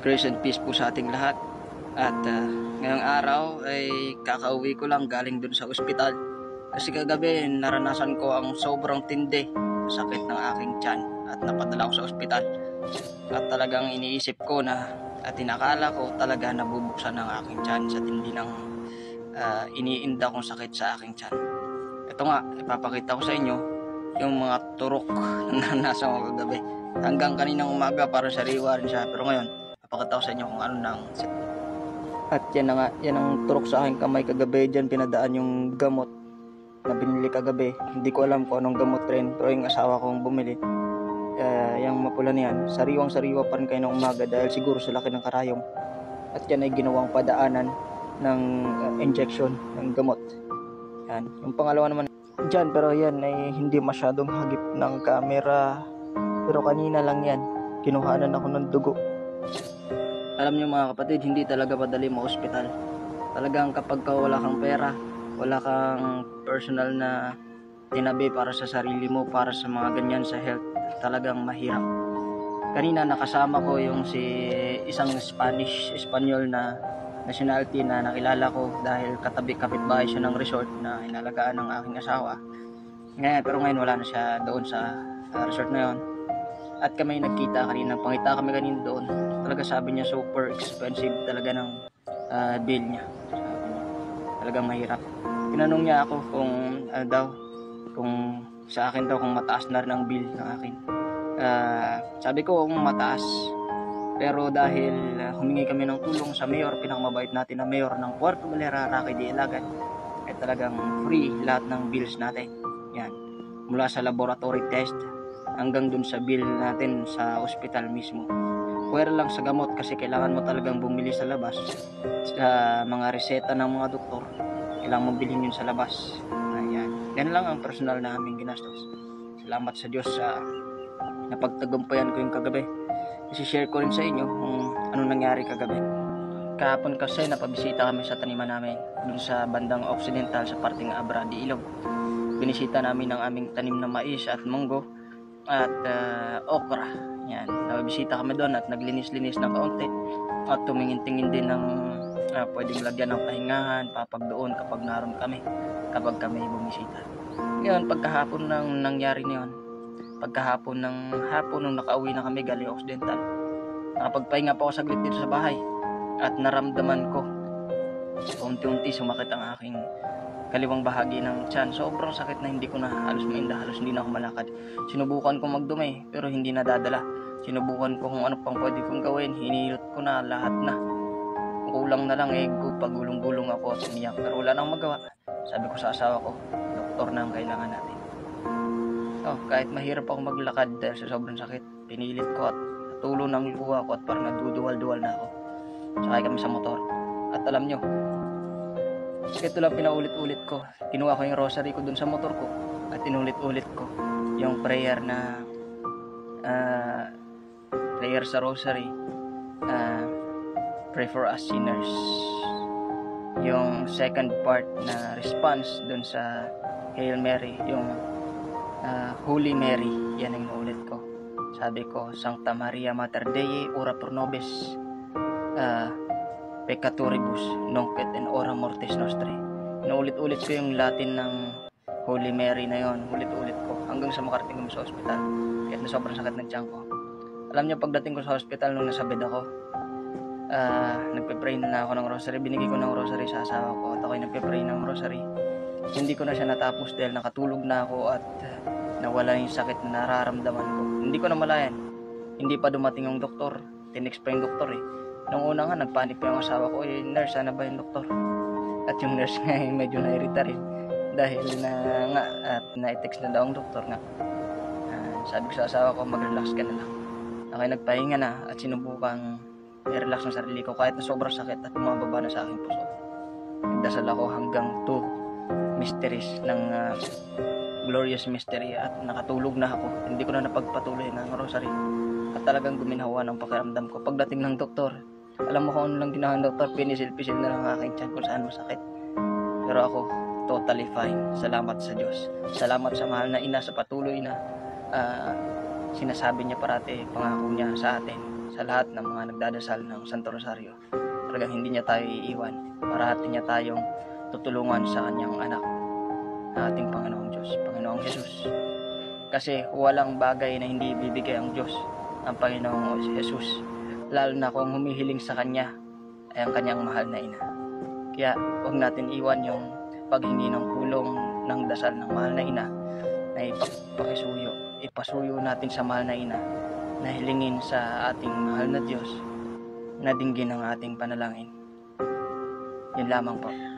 Grace and peace po sa ating lahat. At ngayong araw ay kakauwi ko lang galing dun sa ospital. Kasi kagabi naranasan ko ang sobrang tindi sakit ng aking tiyan at napadala ko sa ospital. At talagang iniisip ko na at inakala ko talaga nabubuksan ng aking tiyan sa tindi ng iniinda kong sakit sa aking tiyan. Ito nga, ipapakita ko sa inyo yung mga turok na naranasan ko kagabi. Hanggang kaninang umaga parang sariwa rin siya, pero ngayon papakita ko sa inyo kung ano nang set. At yan na nga, yan ang turok sa aking kamay kagabi. Dyan pinadaan yung gamot na binili kagabi. Hindi ko alam kung anong gamot rin, pero yung asawa kong bumili, yung mapula niyan, sariwang sariwa pa rin kayo ng umaga dahil siguro sa laki ng karayom. At yan ay ginawang padaanan ng injection ng gamot. Yan, yung pangalawa naman dyan, pero yan ay hindi masyadong hagip ng camera, pero kanina lang yan kinuhanan ako ng dugo. Alam niyo mga kapatid, hindi talaga madali ma-hospital. Talagang kapag wala kang pera, wala kang personal na tinabi para sa sarili mo, para sa mga ganyan sa health, talagang mahirap. Kanina nakasama ko yung si isang Espanyol na nationality na nakilala ko dahil kapitbahay siya ng resort na inalagaan ng aking asawa. Pero ngayon wala na siya doon sa resort na yon. At kami nagkita kanina, pangita kami kanina doon. Talaga sabi niya super expensive talaga ng bill niya. Sabi niya, talagang mahirap. Tinanong niya ako kung kung sa akin daw kung mataas na rin ang bill ng akin. Sabi ko kung mataas, pero dahil humingi kami ng tulong sa mayor, pinakamabait natin na mayor ng Puerto Galera, Roque de Ilagan, ay talagang free lahat ng bills natin. Yan, mula sa laboratory test hanggang dun sa bill natin sa ospital mismo. Pwera lang sa gamot kasi kailangan mo talagang bumili sa labas. Sa mga reseta ng mga doktor, kailangan mo bilhin yun sa labas. Ayan, yan lang ang personal na aming ginastos. Salamat sa Diyos sa napagtagumpayan ko yung kagabi. I-share ko rin sa inyo kung anong nangyari kagabi. Kahapon kasi napabisita kami sa taniman namin dun sa bandang occidental sa parting Abra de Ilog. Binisita namin ang aming tanim na mais at munggo at okra. Yan, nabisita kami doon at naglinis-linis ng kaunti at tumingin-tingin din ng pwedeng lagyan ng pahingahan, papag doon kapag naroon kami, kapag kami bumisita. Ngayon, pagkahapon ng nangyari niyon, pagkahapon ng hapon nung nakauwi na kami galing Occidental, nakapagpahinga pa ako saglit dito sa bahay at naramdaman ko unti-unti sumakit ang aking kaliwang bahagi ng tiyan. Sobrang sakit na hindi ko na halos mainda, halos hindi na ako malakad. Sinubukan ko magdumi pero hindi nadadala. Sinubukan ko kung ano pang pwede kong gawin, hinihilot ko na lahat na. Kulang na lang pagulong-gulong ako at umiyak, pero wala nang magawa. Sabi ko sa asawa ko, doktor na ang kailangan natin. Kahit mahirap ako maglakad dahil sa sobrang sakit, pinilit ko at tulo ng luha ko at parang naduduwal-duwal na ako. Sakay kami sa motor. At alam nyo, ito lang pinaulit-ulit ko. Kinuha ko yung rosary ko dun sa motor ko at inulit-ulit ko yung prayer na prayer sa rosary, pray for us sinners. Yung second part na response dun sa Hail Mary, yung Holy Mary, yan ang inuulit ko. Sabi ko, Sancta Maria Mater Dei, ora pro nobis peccatoribus, nunc et in hora mortis nostri. Inuulit-ulit ko yung Latin ng Holy Mary na yon, ulit-ulit ko hanggang sa makarating kami sa ospital. Kahit na sobrang sakit ng tiyan ko. Alam niyo, pagdating ko sa ospital nung nasa bed ako, nagpe-pray na ako ng rosary. Binigay ko ng rosary sa asawa ko at ako'y nagpe-pray ng rosary. Hindi ko na siya natapos dahil nakatulog na ako at nawala yung sakit na nararamdaman ko. Hindi ko na malayan. Hindi pa dumating yung doktor. Tinext pa yung doktor Nung una nga, nagpanik pa yung asawa ko, nurse, sana ba yung doktor? At yung nurse nga, medyo nairita rin. Dahil na-text na daw ang doktor nga. Sabi ko sa asawa ko, mag-relax ka na lang. Okay, nagpahinga na at sinubukang i-relax ng sarili ko kahit na sobrang sakit at bumababa na sa aking puso. Nagdasal ako hanggang 2 mysteries ng glorious mystery at nakatulog na ako. Hindi ko na napagpatuloy ng rosary. At talagang guminhawa ng pakiramdam ko. Pagdating ng doktor, alam mo kung ano lang ginawa ng doktor, pinisil-pisil na lang aking tiyan kung saan masakit. Pero ako, totally fine. Salamat sa Diyos. Salamat sa mahal na ina sa patuloy na sinasabi niya parati, pangako niya sa atin, sa lahat ng mga nagdadasal ng Santo Rosario. Talagang hindi niya tayo iiwan. Parati niya tayong tutulungan sa kanyang anak na ating Panginoong Diyos, Panginoong Jesus. Kasi walang bagay na hindi bibigay ang Diyos, ang Panginoong Jesus, lalo na kung humihiling sa Kanya ay ang Kanyang mahal na ina. Kaya huwag natin iwan yung paghingi ng tulong ng dasal ng mahal na ina na ipasuyo natin sa mahal na ina, na hilingin sa ating mahal na Diyos na dinggin ang ating panalangin. Yun lamang po.